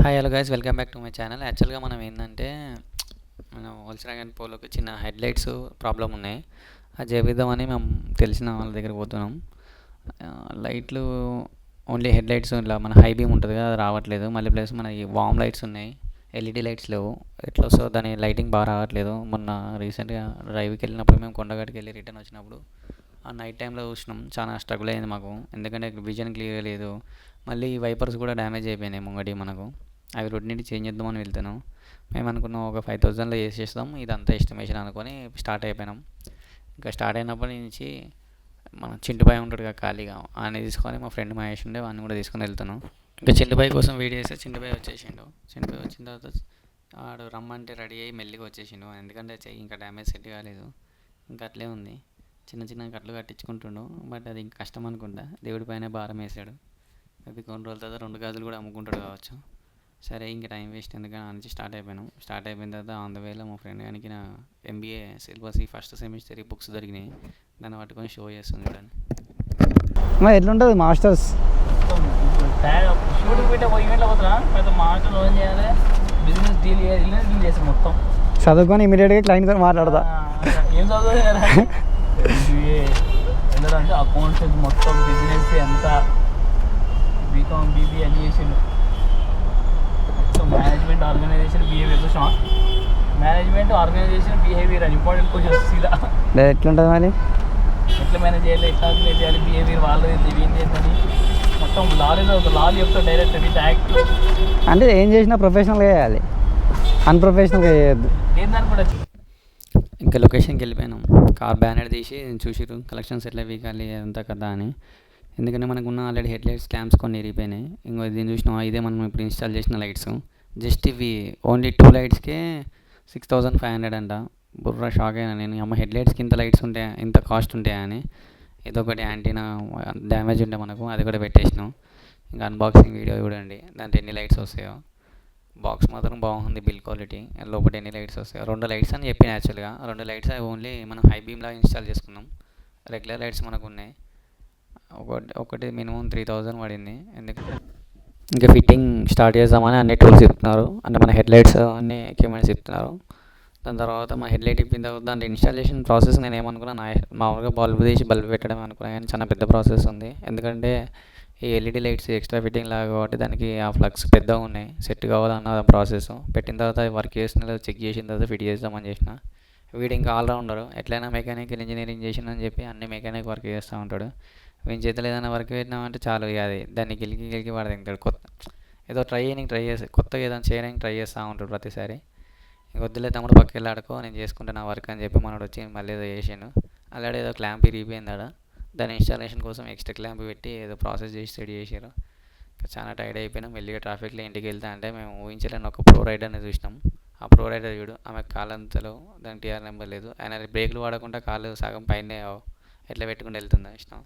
Hi hello guys, welcome back to my channel. యాక్చువల్గా మనం ఏంటంటే మనం వోల్క్స్‌వ్యాగన్ పోలోకి చిన్న హెడ్ లైట్స్ ప్రాబ్లం ఉన్నాయి. అది చేపిద్దామని మేము తెలిసిన వాళ్ళ దగ్గర పోతున్నాం. లైట్లు ఓన్లీ హెడ్ లైట్స్ ఇలా మన హై బీమ్ ఉంటుంది కదా, అది రావట్లేదు. మళ్ళీ ప్లస్ మన ఈ వామ్ లైట్స్ ఉన్నాయి, ఎల్ఈడి లైట్స్ లేవు. ఎట్లా వస్తుందో దాని లైటింగ్ బాగా రావట్లేదు. మొన్న రీసెంట్గా డ్రైవ్కి వెళ్ళినప్పుడు మేము కొండగట్టుకి వెళ్ళి రిటర్న్ వచ్చినప్పుడు ఆ నైట్ టైంలో చూసినాం. చాలా స్ట్రగుల్ అయింది మాకు, ఎందుకంటే విజన్ క్లియర్ లేదు. మళ్ళీ వైపర్స్ కూడా డ్యామేజ్ అయిపోయినాయి ముంగటి మనకు. అవి రెండింటిని చేంజ్ చేద్దామని వెళ్తున్నాం. మేము అనుకున్నాం ఒక 5000లో చేసేస్తాం, ఇదంతా ఎస్టిమేషన్ అనుకొని స్టార్ట్ అయిపోయినాం. ఇంకా స్టార్ట్ అయినప్పటి నుంచి మన చింటుబాయ్ ఉంటాడు కదా ఖాళీగా, ఆయన తీసుకొని మా ఫ్రెండ్ మహేష్ ఉండే వాడిని కూడా తీసుకొని వెళ్తున్నాం. ఇంకా చింటుబాయ్ కోసం వెయిట్ చేస్తే చింటుబాయ్ వచ్చేసిండు. చింటుబాయ్ వచ్చిన తర్వాత వాడు రమ్మంటే రెడీ అయ్యి మెల్లిగా వచ్చేసిండు, ఎందుకంటే చెయ్యి ఇంకా డ్యామేజ్ సెట్ కాలేదు. ఇంకా అట్లే ఉంది, చిన్న చిన్న కట్లు కట్టించుకుంటుండు. బట్ అది ఇంకా కష్టం అనుకుంటా, దేవుడి పైన భారం వేసాడు. అది కొన్ని రోజుల తర్వాత 2 గాజులు కూడా అమ్ముకుంటాడు కావచ్చు. సరే ఇంకా టైం వేస్ట్ ఎందుకని నుంచి స్టార్ట్ అయిపోయాను. స్టార్ట్ అయిపోయిన తర్వాత ఆన్ ద వేలో మా ఫ్రెండ్ గానికి నా ఎంబీఏ సిలబస్ ఈ ఫస్ట్ సెమిస్టర్ ఈ బుక్స్ దొరికినాయి. దాన్ని పట్టుకొని షో చేస్తుంది చూడండి. మరి ఎట్లుంటుంది మాస్టర్స్ షూటింగ్ పెట్టే ఈవెంట్లో పోతున్నా పెద్ద మాస్టర్ ఏం చేయాలి, బిజినెస్ డీల్ చేసి మొత్తం చదువుకొని ఇమీడియట్గా క్లయింట్తో మాట్లాడతా. ఏం చదువు కదా వెళ్ళదంటే అకౌంట్స్ మొత్తం బిజినెస్ ఎంత బీకామ్ బీబీ అని చేసిండు. సో మేనేజ్మెంట్ ఆర్గనైజేషన్ బిహేవియర్ చూసాం, మేనేజ్మెంట్ ఆర్గనైజేషన్ బిహేవియర్ అని ఇంపార్టెంట్ క్వశ్చన్స్ సీదా ఎట్లుంటుంది మరి, ఎట్లా మేనేజ్ చేయాలి, ఎట్లా ఆర్గనైజ్ చేయాలి, బిహేవియర్ వాళ్ళది ఏం చేయాలి మొత్తం లాలు చెప్తా డైరెక్ట్ విత్ యాక్ట్. అంటే ఏం చేసినా ప్రొఫెషనల్గా చేయాలి, అన్ప్రొఫెషనల్గా చేయొద్దు. దేని దాన్ని కూడా ఇంకా లొకేషన్కి వెళ్ళిపోయినాం. కార్ బ్యానర్ తీసి చూసిరు కలెక్షన్స్ ఎట్లా వీకాలి అంతా కదా అని. ఎందుకంటే మనకున్న ఆల్రెడీ హెడ్ లైట్స్ క్లాంప్స్ కొన్ని ఇరిగిపోయినాయి. ఇంకో దీన్ని చూసినా ఇదే మనం ఇప్పుడు ఇన్స్టాల్ చేసిన లైట్స్. జస్ట్ ఇవి ఓన్లీ 2 లైట్స్కే 6500 అంట. బుర్ర షాక్ అయినా నేను, అమ్మ హెడ్ లైట్స్కి ఇంత లైట్స్ ఉంటాయా, ఇంత కాస్ట్ ఉంటాయా అని. ఏదో ఒకటి యాంటీనా డ్యామేజ్ ఉంటే మనకు అది కూడా పెట్టేసినాం. ఇంకా అన్బాక్సింగ్ వీడియో చూడండి, దాంట్లో ఎన్ని లైట్స్ వస్తాయో. బాక్స్ మాత్రం బాగుంది, బిల్ క్వాలిటీ. లోపల ఎన్ని లైట్స్ వస్తాయో, 2 లైట్స్ అని చెప్పిన. యాక్చువల్గా 2 లైట్స్ అవి ఓన్లీ మనం హై బీమ్లా ఇన్స్టాల్ చేసుకున్నాం. రెగ్యులర్ లైట్స్ మనకు ఉన్నాయి. ఒకటి మినిమం 3000 పడింది. ఎందుకంటే ఇంకా ఫిట్టింగ్ స్టార్ట్ చేద్దామని అన్ని టూల్స్ ఇస్తున్నారు, అంటే మన హెడ్ లైట్స్ అన్ని ఎక్విప్మెంట్స్ ఇస్తున్నారు. దాని తర్వాత మా హెడ్ లైట్ ఇప్పిన తర్వాత దాని ఇన్స్టాలేషన్ ప్రాసెస్ నేను ఏమనుకున్నా, మామూలుగా బల్బు తీసి బల్బు పెట్టడం అనుకున్నా, కానీ చాలా పెద్ద ప్రాసెస్ ఉంది. ఎందుకంటే ఈ ఎల్ఈడి లైట్స్ ఎక్స్ట్రా ఫిట్టింగ్ లాగా కాబట్టి దానికి ఆ ఫ్లక్స్ పెద్దగా ఉన్నాయి, సెట్ కావాలన్న ప్రాసెస్. పెట్టిన తర్వాత వర్క్ చేసిన చెక్ చేసిన తర్వాత ఫిట్ చేద్దామని చేసిన. వీడు ఇంకా ఆల్రౌండరు, ఎట్లయినా మెకానికల్ ఇంజనీరింగ్ చేసిందని చెప్పి అన్ని మెకానిక్ వర్క్ చేస్తూ ఉంటాడు. వీని చేతిలో ఏదైనా వర్క్ పెట్టినామంటే చాలు, అది దాన్ని గిలికి వాడు తింటాడు. ఏదో ట్రై చేసి కొత్తగా ఏదైనా చేయడానికి ట్రై చేస్తూ ఉంటాడు ప్రతిసారి. ఇంక వద్దులే తమ్ముడు పక్కకి వెళ్ళి ఆడుకో, నేను చేసుకుంటే నా వర్క్ అని చెప్పి మనోడు వచ్చి మళ్ళీ ఏదో చేసాను. అలాగే ఏదో క్లాంప్ ఇరిగిపోయింది ఆడ, దాని ఇన్స్టాలేషన్ కోసం ఎక్స్ట్రా క్లాంప్ పెట్టి ఏదో ప్రాసెస్ చేసి రెడీ చేశారు. చాలా టైర్డ్ అయిపోయినాం. మెల్లిగా ట్రాఫిక్లో ఇంటికి వెళ్తా అంటే మేము ఊహించలేని ఒక ప్రో రైడర్ని చూసినాం. ఆ ప్రో రైడర్ చూడు, ఆమె కాలంతలో దానికి టీఆర్ నెంబర్ లేదు, ఆయన బ్రేక్లు వాడకుండా కాళ్ళు సగం పైన ఎట్లా పెట్టుకుని వెళ్తుందా ఇష్టం.